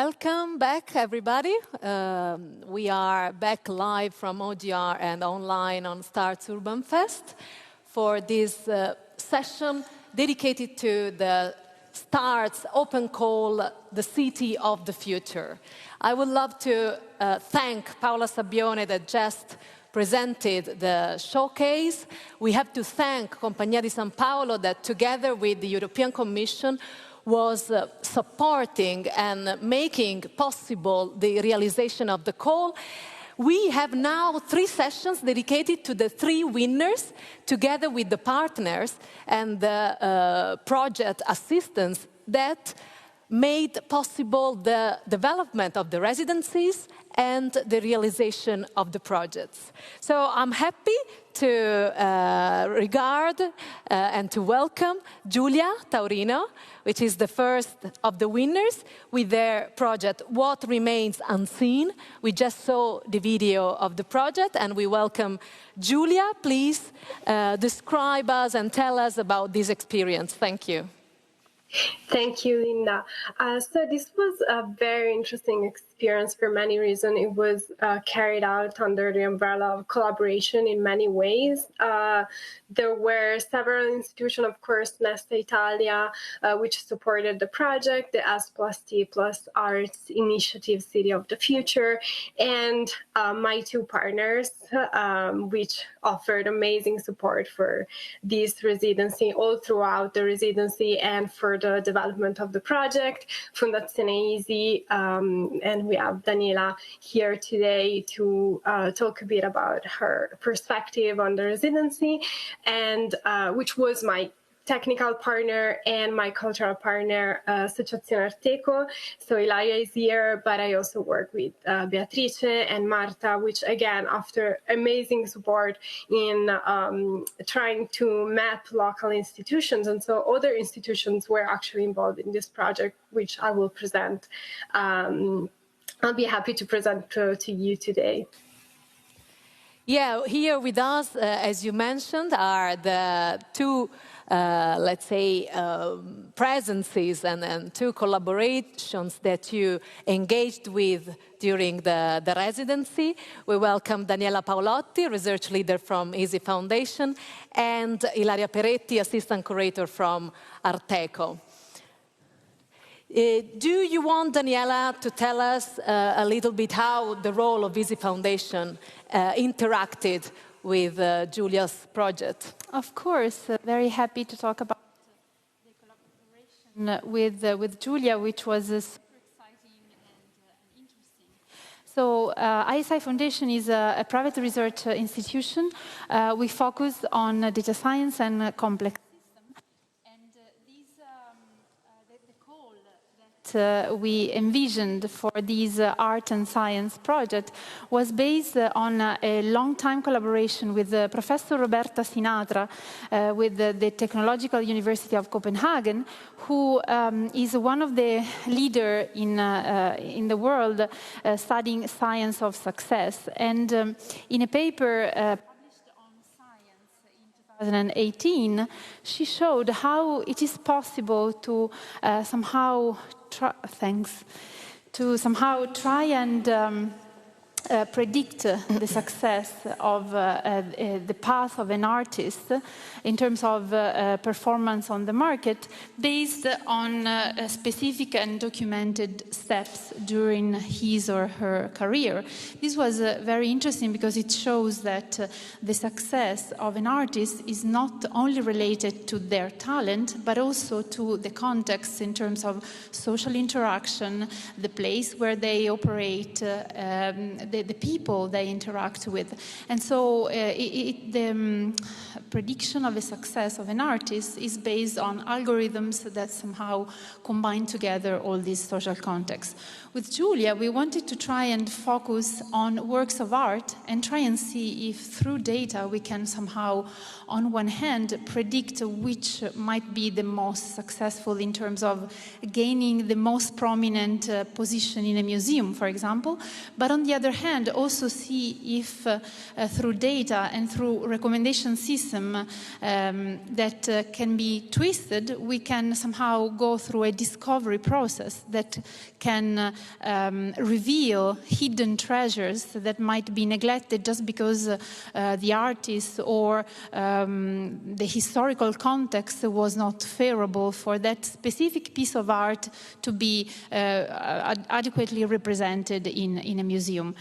Welcome back, everybody. We are back live from OGR and online on STARTS Urban Fest for this session dedicated to the STARTS Open Call, the City of the Future. I would love to thank Paola Sabbione that just presented the showcase. We have to thank Compagnia di San Paolo that together with the European Commission was supporting and making possible the realization of the call. We have now 3 sessions dedicated to the 3 winners, together with the partners and the project assistants that made possible the development of the residencies and the realization of the projects. So I'm happy to regard and to welcome Giulia Taurino, which is the first of the winners with their project, What Remains Unseen. We just saw the video of the project and we welcome Giulia. Please describe us and tell us about this experience. Thank you. Thank you, Linda. So this was a very interesting experience for many reasons. It was carried out under the umbrella of collaboration in many ways. There were several institutions, of course, Nesta Italia, which supported the project, the S+T+Arts Initiative City of the Future, and my 2 partners, which offered amazing support for this residency all throughout the residency and for the development of the project, Fondazione ISI, and we have Daniela here today to talk a bit about her perspective on the residency, and which was my technical partner and my cultural partner, Associazione Arteco. So Ilaria is here, but I also work with Beatrice and Marta, which again, after amazing support in trying to map local institutions. And so other institutions were actually involved in this project, which I will present. I'll be happy to present to you today. Yeah, here with us, as you mentioned, are the 2 let's say, presences and 2 collaborations that you engaged with during the residency. We welcome Daniela Paolotti, research leader from ISI Foundation, and Ilaria Peretti, assistant curator from Arteco. Do you want, Daniela, to tell us a little bit how the role of ISI Foundation interacted with Giulia's project? Of course, very happy to talk about the collaboration with Giulia, which was super exciting and interesting. So ISI Foundation is a private research institution. We focus on data science and complex systems. And the call that we envisioned for this art and science project was based on a long-time collaboration with Professor Roberta Sinatra with the Technological University of Copenhagen, who is one of the leaders in the world studying science of success. And in a paper published on Science in 2018, she showed how it is possible to somehow try and predict the success of the path of an artist in terms of performance on the market based on specific and documented steps during his or her career. This was very interesting because it shows that the success of an artist is not only related to their talent, but also to the context in terms of social interaction, the place where they operate, the people they interact with. And so the prediction of the success of an artist is based on algorithms that somehow combine together all these social contexts. With Giulia, we wanted to try and focus on works of art and try and see if through data we can somehow, on one hand, predict which might be the most successful in terms of gaining the most prominent position in a museum, for example, but on the other hand, also see if through data and through recommendation system that can be twisted, we can somehow go through a discovery process that can reveal hidden treasures that might be neglected just because the artist or the historical context was not favorable for that specific piece of art to be adequately represented in a museum.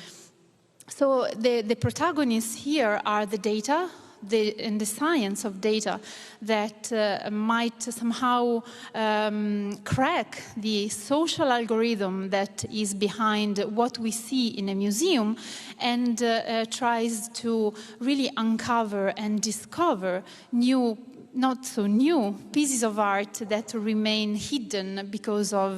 So the protagonists here are the data and the science of data that might somehow crack the social algorithm that is behind what we see in a museum, and tries to really uncover and discover new, not so new pieces of art that remain hidden because of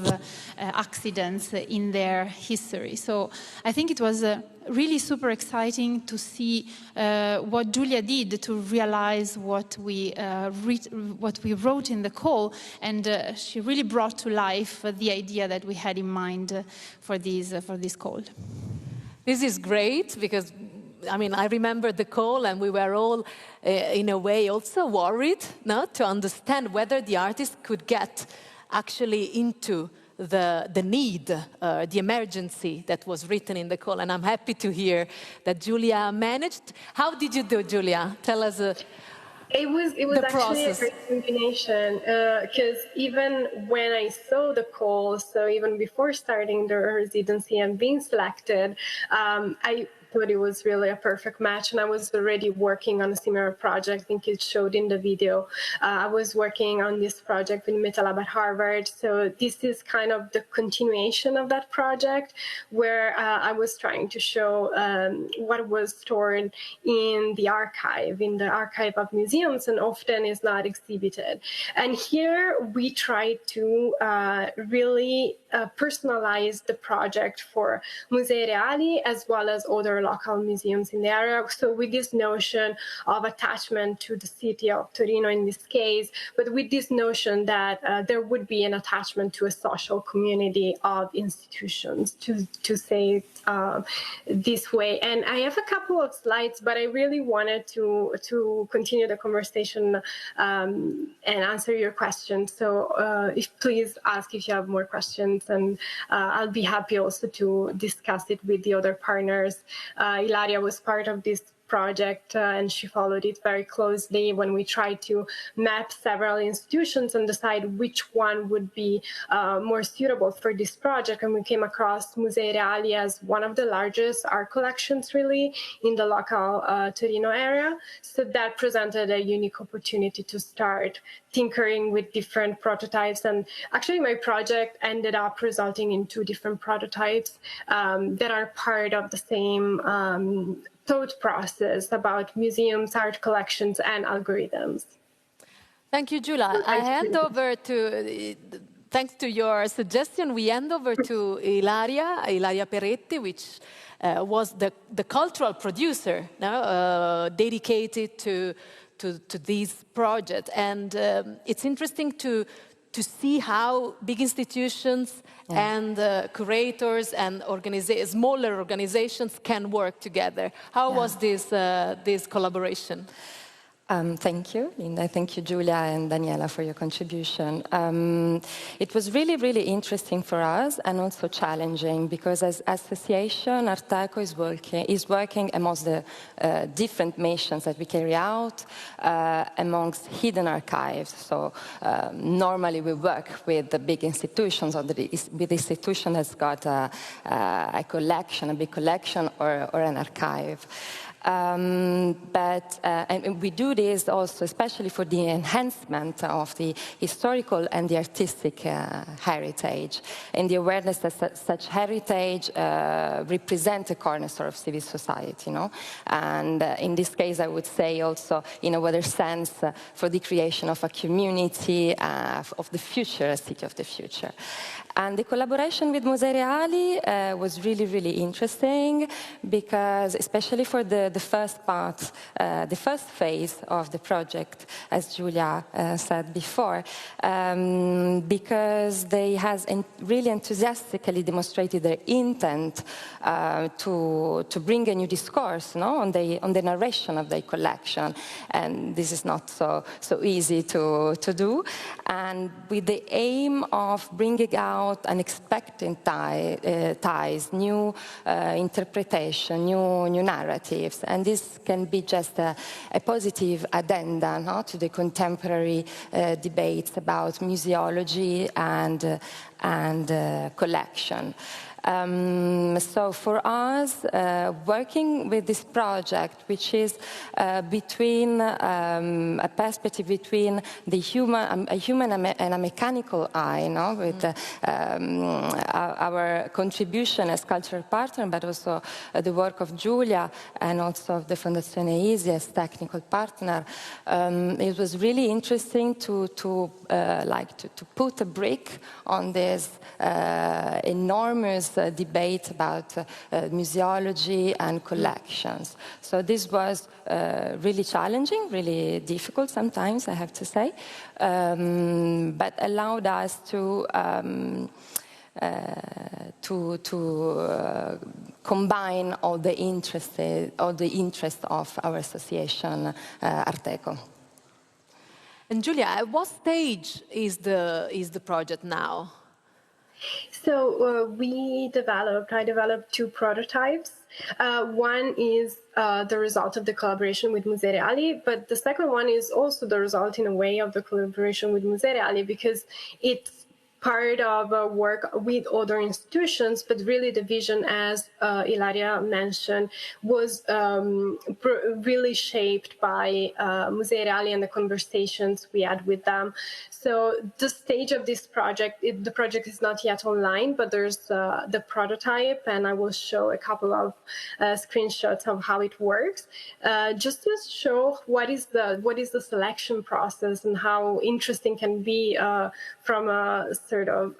accidents in their history. So I think it was really super exciting to see what Giulia did to realize what we wrote in the call, and she really brought to life the idea that we had in mind for this call. This is great because, I mean, I remember the call and we were all, in a way, also worried, no, to understand whether the artist could get actually into the need, the emergency that was written in the call. And I'm happy to hear that Giulia managed. How did you do, Giulia? Tell us It was actually a great combination, because even when I saw the call, so even before starting the residency and being selected, I thought it was really a perfect match, and I was already working on a similar project. I think it showed in the video. I was working on this project with MetaLab at Harvard, so this is kind of the continuation of that project, where I was trying to show what was stored in the archive of museums, and often is not exhibited. And here we try to really personalize the project for Musei Reali as well as other local museums in the area. So with this notion of attachment to the city of Torino in this case, but with this notion that there would be an attachment to a social community of institutions, to say this way. And I have a couple of slides, but I really wanted to continue the conversation and answer your questions. So please ask if you have more questions, and I'll be happy also to discuss it with the other partners. Ilaria was part of this project, and she followed it very closely when we tried to map several institutions and decide which one would be more suitable for this project. And we came across Musei Reali as one of the largest art collections really in the local Torino area. So that presented a unique opportunity to start tinkering with different prototypes. And actually my project ended up resulting in 2 different prototypes that are part of the same thought process about museums, art collections, and algorithms. Thank you, Giulia. I hand over to, thanks to your suggestion, we hand over to Ilaria Peretti, which was the cultural producer dedicated to this project. And it's interesting to see how big institutions and curators and smaller organizations can work together. How was this collaboration? Thank you, Linda. Thank you, Giulia and Daniela, for your contribution. It was really, really interesting for us and also challenging, because as association, Arteco is working amongst the different missions that we carry out amongst hidden archives. So normally we work with the big institutions, or with the institution that's got a collection, a big collection, or an archive. And we do this also especially for the enhancement of the historical and the artistic heritage, and the awareness that such heritage represents a cornerstone of civil society, you know? And in this case, I would say also, in a wider sense, for the creation of a community of the future, a city of the future. And the collaboration with Musei Reali was really, really interesting, because especially for the the first part, the first phase of the project, as Giulia said before, because they has really enthusiastically demonstrated their intent to bring a new discourse, no, on the narration of their collection, and this is not so easy to do, and with the aim of bringing out unexpected ties, new interpretation, new narratives, and this can be just a positive addenda, no, to the contemporary debates about museology and collection. So for us, working with this project, which is between a perspective between a human and a mechanical eye, no? With our contribution as cultural partner, but also the work of Giulia and also of the Fondazione ISI as technical partner. It was really interesting to put a brick on this enormous debate about museology and collections. So this was really challenging, really difficult sometimes, I have to say, but allowed us to combine all the interest of our association, Arteco. And Giulia, at what stage is the project now? So I developed two prototypes. One is the result of the collaboration with Musei Reali, but the second one is also the result in a way of the collaboration with Musei Reali, because it's part of work with other institutions, but really the vision, as Ilaria mentioned, was really shaped by Musei Reali and the conversations we had with them. So the stage of this project, the project is not yet online, but there's the prototype, and I will show a couple of screenshots of how it works, just to show what is the selection process and how interesting can be from a sort of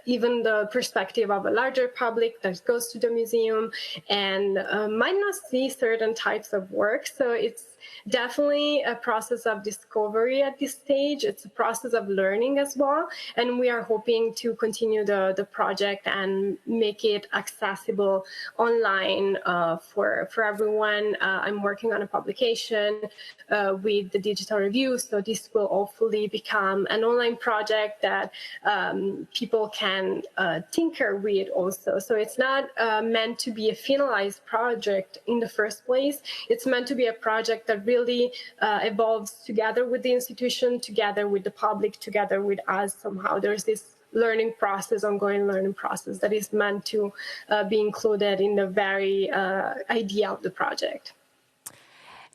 even the perspective of a larger public that goes to the museum and might not see certain types of work. So it's definitely a process of discovery at this stage. It's a process of learning as well. And we are hoping to continue the project and make it accessible online for everyone. I'm working on a publication with the digital review. So this will hopefully become an online project that people can tinker with also. So it's not meant to be a finalized project in the first place. It's meant to be a project that really evolves together with the institution, together with the public, together with us. Somehow there's this learning process, ongoing learning process that is meant to be included in the very idea of the project.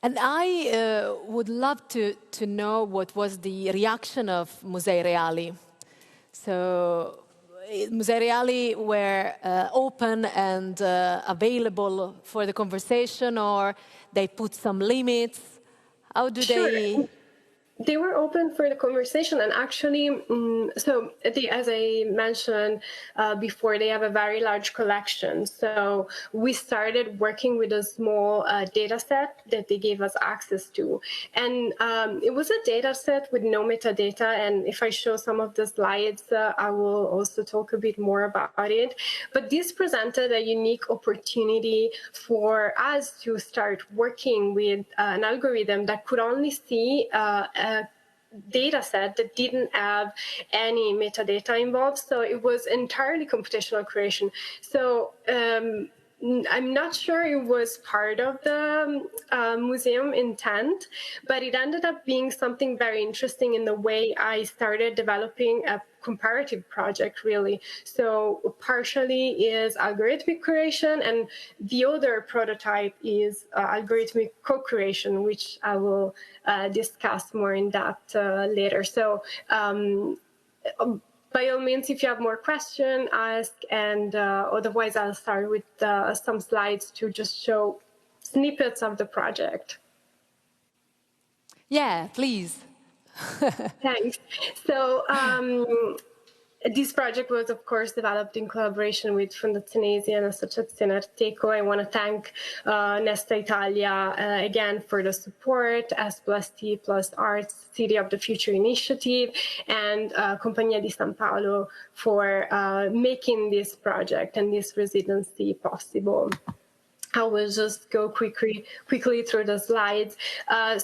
And I would love to know what was the reaction of Musei Reali. So Musei Reali were open and available for the conversation, or they put some limits? How do they... They were open for the conversation, and actually, as I mentioned before, they have a very large collection. So we started working with a small data set that they gave us access to. And it was a data set with no metadata. And if I show some of the slides, I will also talk a bit more about it. But this presented a unique opportunity for us to start working with an algorithm that could only see a data set that didn't have any metadata involved. So it was entirely computational creation. So I'm not sure it was part of the museum intent, but it ended up being something very interesting in the way I started developing a comparative project, really. So partially is algorithmic creation, and the other prototype is algorithmic co-creation, which I will discuss more in depth later. So by all means, if you have more questions, ask, and otherwise I'll start with some slides to just show snippets of the project. Yeah, please. Thanks. So This project was, of course, developed in collaboration with Fondazione and Associazione Arteco. I want to thank Nesta Italia again for the support, S+T+Arts City of the Future initiative, and Compagnia di San Paolo for making this project and this residency possible. I will just go quickly through the slides.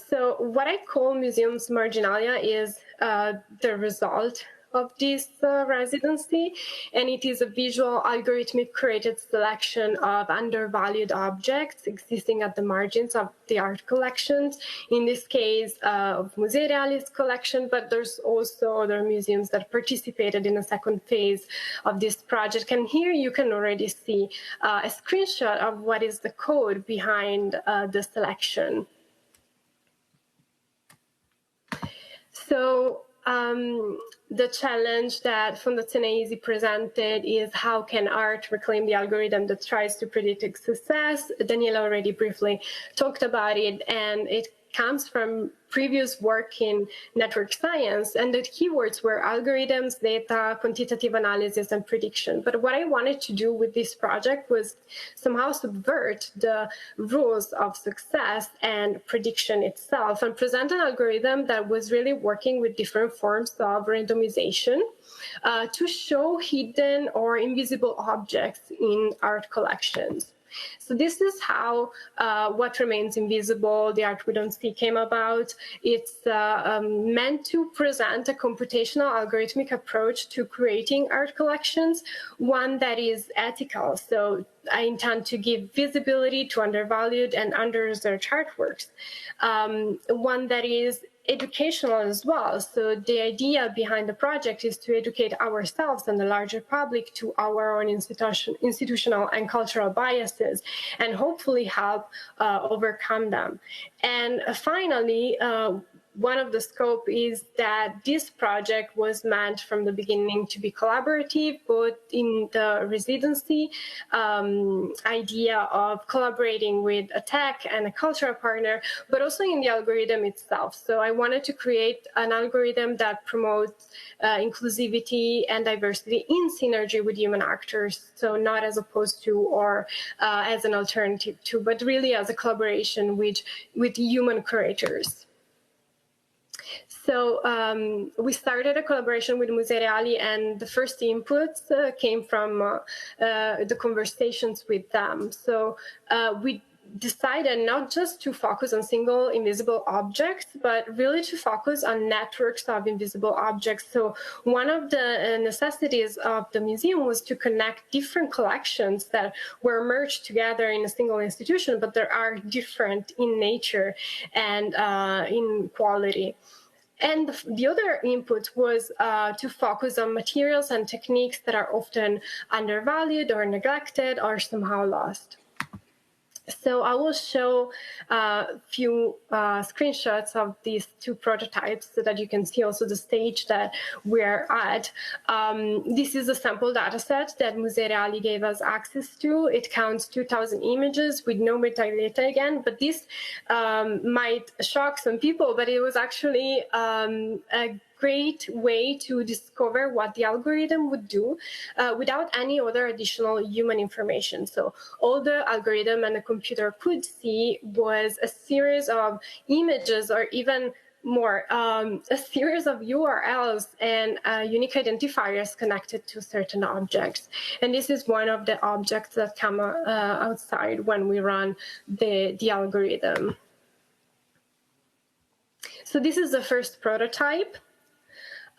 So what I call Museums Marginalia is the result of this residency, and it is a visual algorithmic created selection of undervalued objects existing at the margins of the art collections, in this case of Musei Reali's collection, but there's also other museums that participated in the second phase of this project. And here you can already see a screenshot of what is the code behind the selection. So the challenge that Fondazione ISI presented is how can art reclaim the algorithm that tries to predict its success? Daniela already briefly talked about it, and it comes from previous work in network science, and the keywords were algorithms, data, quantitative analysis, and prediction. But what I wanted to do with this project was somehow subvert the rules of success and prediction itself and present an algorithm that was really working with different forms of randomization to show hidden or invisible objects in art collections. So this is how What Remains Invisible, the art we don't see, came about. It's meant to present a computational algorithmic approach to creating art collections, one that is ethical. So I intend to give visibility to undervalued and under-researched artworks, one that is educational as well. So the idea behind the project is to educate ourselves and the larger public to our own institutional and cultural biases, and hopefully help overcome them. And finally, one of the scope is that this project was meant from the beginning to be collaborative, both in the residency idea of collaborating with a tech and a cultural partner, but also in the algorithm itself. So I wanted to create an algorithm that promotes inclusivity and diversity in synergy with human actors. So not as opposed to or as an alternative to, but really as a collaboration with human curators. So we started a collaboration with Musei Reali, and the first inputs came from the conversations with them. So we decided not just to focus on single invisible objects, but really to focus on networks of invisible objects. So one of the necessities of the museum was to connect different collections that were merged together in a single institution, but they are different in nature and in quality. And the other input was to focus on materials and techniques that are often undervalued or neglected or somehow lost. So I will show a few screenshots of these two prototypes so that you can see also the stage that we're at. This is a sample data set that Musei Reali gave us access to. It counts 2,000 images with no metadata again, but this might shock some people, but it was actually a great way to discover what the algorithm would do without any other additional human information. So all the algorithm and the computer could see was a series of images, or even more, a series of URLs and unique identifiers connected to certain objects. And this is one of the objects that come outside when we run the algorithm. So this is the first prototype.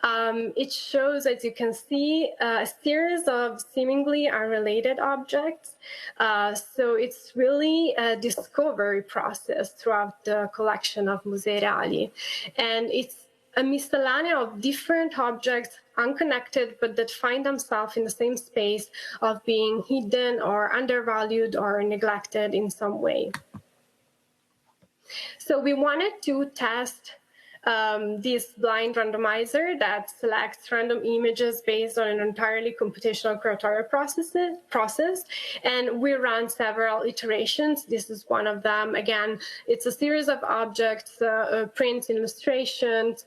It shows, as you can see, a series of seemingly unrelated objects. So it's really a discovery process throughout the collection of Musei Reali. And it's a miscellany of different objects, unconnected, but that find themselves in the same space of being hidden or undervalued or neglected in some way. So we wanted to test this blind randomizer that selects random images based on an entirely computational curatorial process. And we ran several iterations. This is one of them. Again, it's a series of objects, prints, illustrations,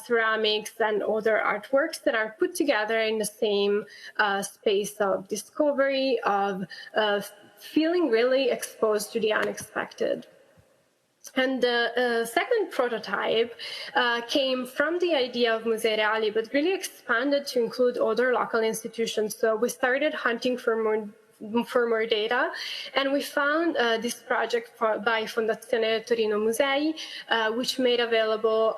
ceramics, and other artworks that are put together in the same space of discovery, of feeling really exposed to the unexpected. And the second prototype came from the idea of Musei Reali, but really expanded to include other local institutions. So we started hunting for more data, and we found this project by Fondazione Torino Musei, which made available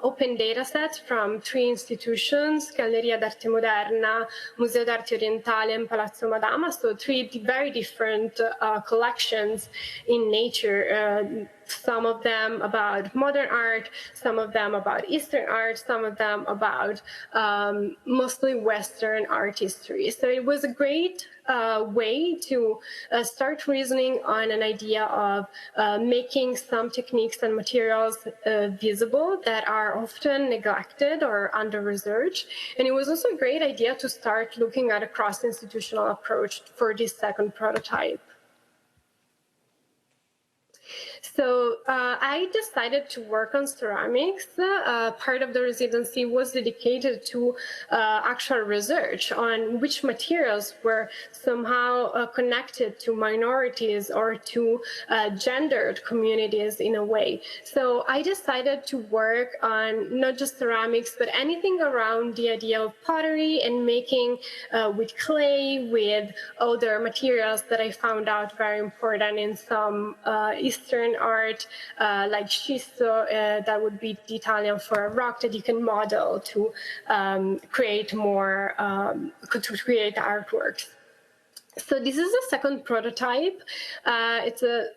open data sets from 3 institutions, Galleria d'Arte Moderna, Museo d'Arte Orientale, and Palazzo Madama, so 3 very different collections in nature, some of them about modern art, some of them about Eastern art, some of them about mostly Western art history. So it was a great way to start reasoning on an idea of making some techniques and materials visible that are often neglected or under-researched. And it was also a great idea to start looking at a cross-institutional approach for this second prototype. So I decided to work on ceramics. Part of the residency was dedicated to actual research on which materials were somehow connected to minorities or to gendered communities in a way. So I decided to work on not just ceramics, but anything around the idea of pottery and making with clay, with other materials that I found out very important in some Eastern art, like schisto, that would be the Italian for a rock that you can model to create more, to create artworks. So this is the second prototype. It's a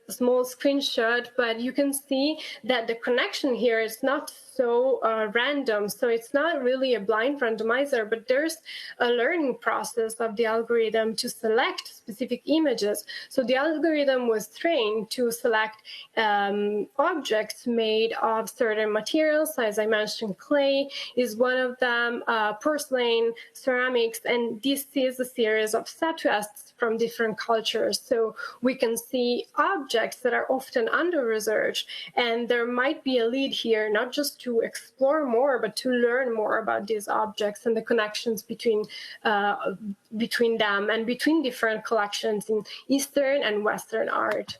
small screenshot, but you can see that the connection here is not so random. So it's not really a blind randomizer, but there's a learning process of the algorithm to select specific images. So the algorithm was trained to select objects made of certain materials. As I mentioned, clay is one of them, porcelain, ceramics, and this is a series of statuettes from different cultures. So we can see objects that are often under-researched, and there might be a lead here, not just to explore more, but to learn more about these objects and the connections between them and between different collections in Eastern and Western art.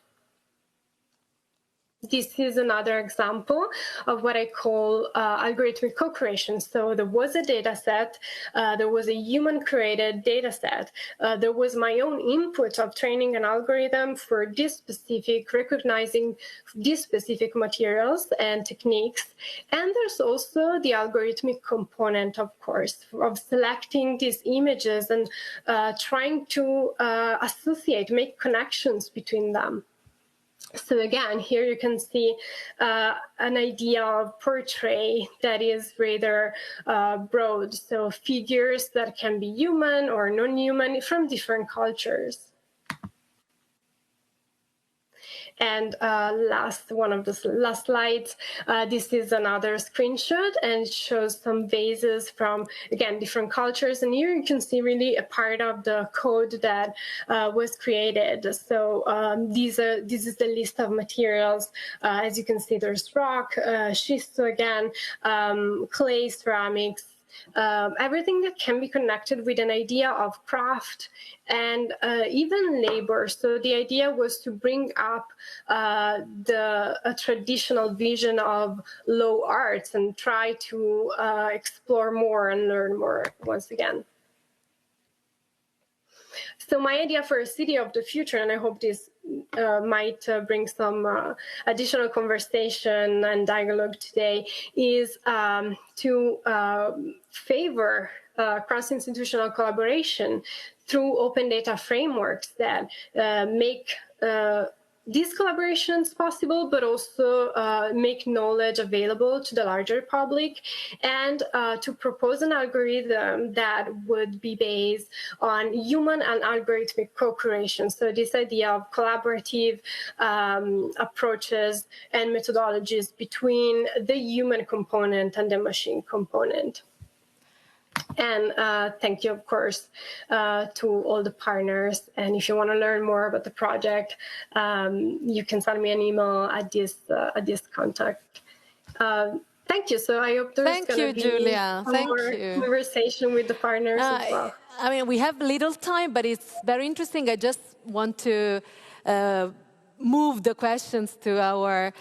This is another example of what I call algorithmic co-creation. So there was a data set, there was a human-created data set, there was my own input of training an algorithm for this specific, recognizing these specific materials and techniques. And there's also the algorithmic component, of course, of selecting these images and trying to associate, make connections between them. So again, here you can see an idea of portrait that is rather broad. So figures that can be human or non-human from different cultures. And one of the last slides, this is another screenshot, and it shows some vases from, again, different cultures. And here you can see really a part of the code that was created. So this is the list of materials. As you can see, there's rock, schisto again, clay, ceramics, everything that can be connected with an idea of craft and even labor. So the idea was to bring up a traditional vision of low arts and try to explore more and learn more once again. So my idea for a city of the future, and I hope this might bring some additional conversation and dialogue today, is to favor cross-institutional collaboration through open data frameworks that make these collaborations possible, but also make knowledge available to the larger public, and to propose an algorithm that would be based on human and algorithmic co-creation. So this idea of collaborative approaches and methodologies between the human component and the machine component. And thank you, of course, to all the partners. And if you want to learn more about the project, you can send me an email at this contact. Thank you. So I hope there's going to be Julia. more conversation with the partners as well. I mean, we have little time, but it's very interesting. I just want to move the questions to our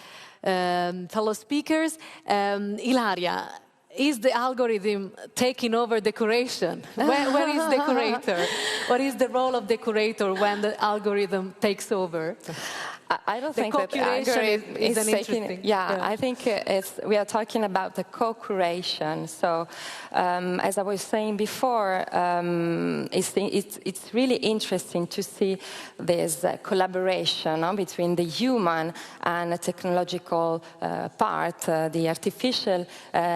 fellow speakers. Ilaria, is the algorithm taking over the curation? Where is the curator? What is the role of the curator when the algorithm takes over? I don't think that algorithm is taking. Yeah, I think we are talking about the co-curation. So, as I was saying before, it's really interesting to see this collaboration between the human and the technological part, the artificial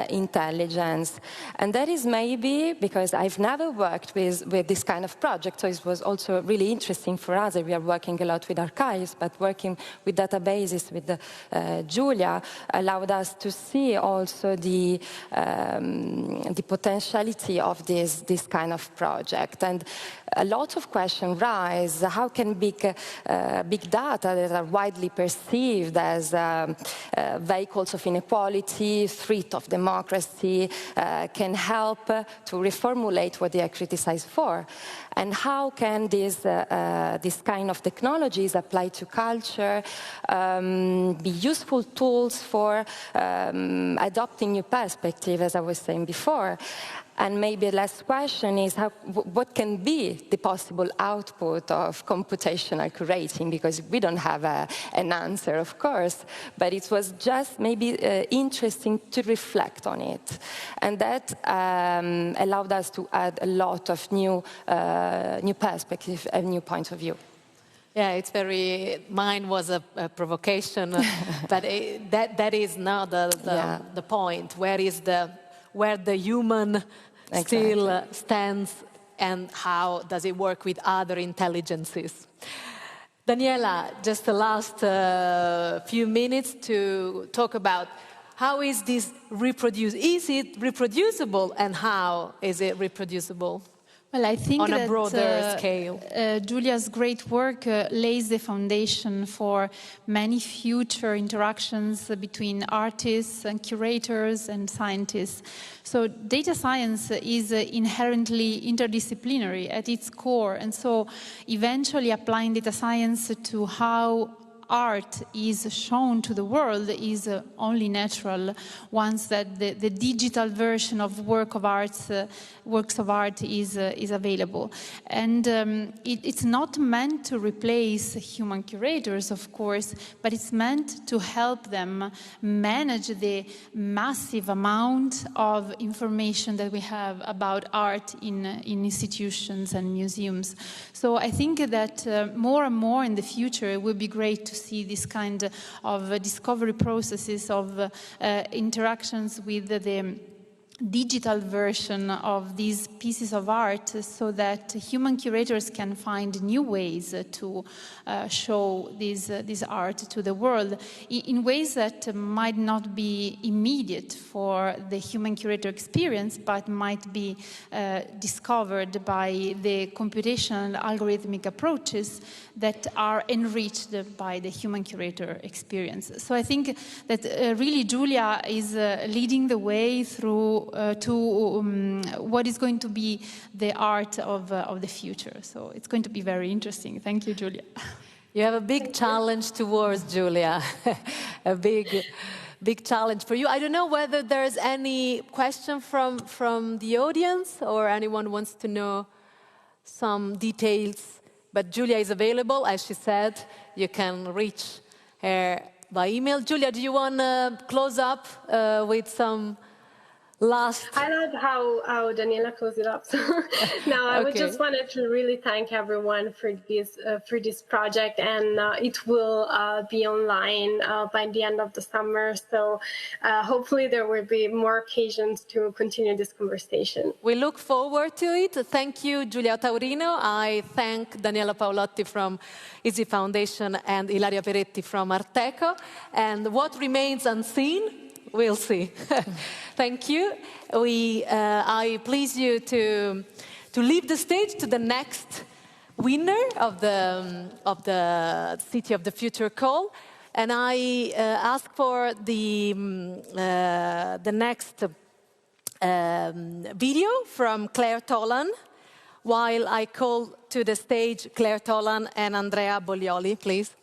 intelligence, and that is maybe because I've never worked with this kind of project. So it was also really interesting for us. We are working a lot with archives, but working with databases with Giulia allowed us to see also the potentiality of this kind of project. And a lot of questions rise. How can big data that are widely perceived as vehicles of inequality, threat of democracy, can help to reformulate what they are criticized for? And how can this kind of technologies applied to culture be useful tools for adopting new perspective, as I was saying before? And maybe the last question is what can be the possible output of computational curating? Because we don't have an answer, of course, but it was just maybe interesting to reflect on it. And that allowed us to add a lot of new perspective and new points of view. Yeah, it's very. Mine was a provocation, but that is now the point. Where the human still stands, and how does it work with other intelligences? Daniela, just the last few minutes to talk about how is this reproduced? Is it reproducible, and how is it reproducible? Well, I think on a broader scale. Giulia's great work lays the foundation for many future interactions between artists and curators and scientists. So data science is inherently interdisciplinary at its core, and so eventually applying data science to how art is shown to the world is only natural once that the digital version of works of art is available. And it's not meant to replace human curators, of course, but it's meant to help them manage the massive amount of information that we have about art in institutions and museums. So I think that more and more in the future it would be great to see this kind of discovery processes of interactions with the digital version of these pieces of art, so that human curators can find new ways to show this art to the world in ways that might not be immediate for the human curator experience, but might be discovered by the computational algorithmic approaches that are enriched by the human curator experience. So I think that really Giulia is leading the way through to what is going to be the art of the future. So it's going to be very interesting. Thank you, Giulia. You have a big challenge towards Giulia, a big challenge for you. I don't know whether there's any question from the audience or anyone wants to know some details, but Giulia is available, as she said. You can reach her by email. Giulia, do you want to close up with some last... I love how Daniela closed it up. So now I would just wanted to really thank everyone for this project, and it will be online by the end of the summer. So hopefully there will be more occasions to continue this conversation. We look forward to it. Thank you, Giulia Taurino. I thank Daniela Paolotti from ISI Foundation and Ilaria Peretti from Arteco. And what remains unseen, we'll see. Thank you. I please you to leave the stage to the next winner of the City of the Future call, and I ask for the next video from Claire Tolan, while I call to the stage Claire Tolan and Andrea Boglioli, please.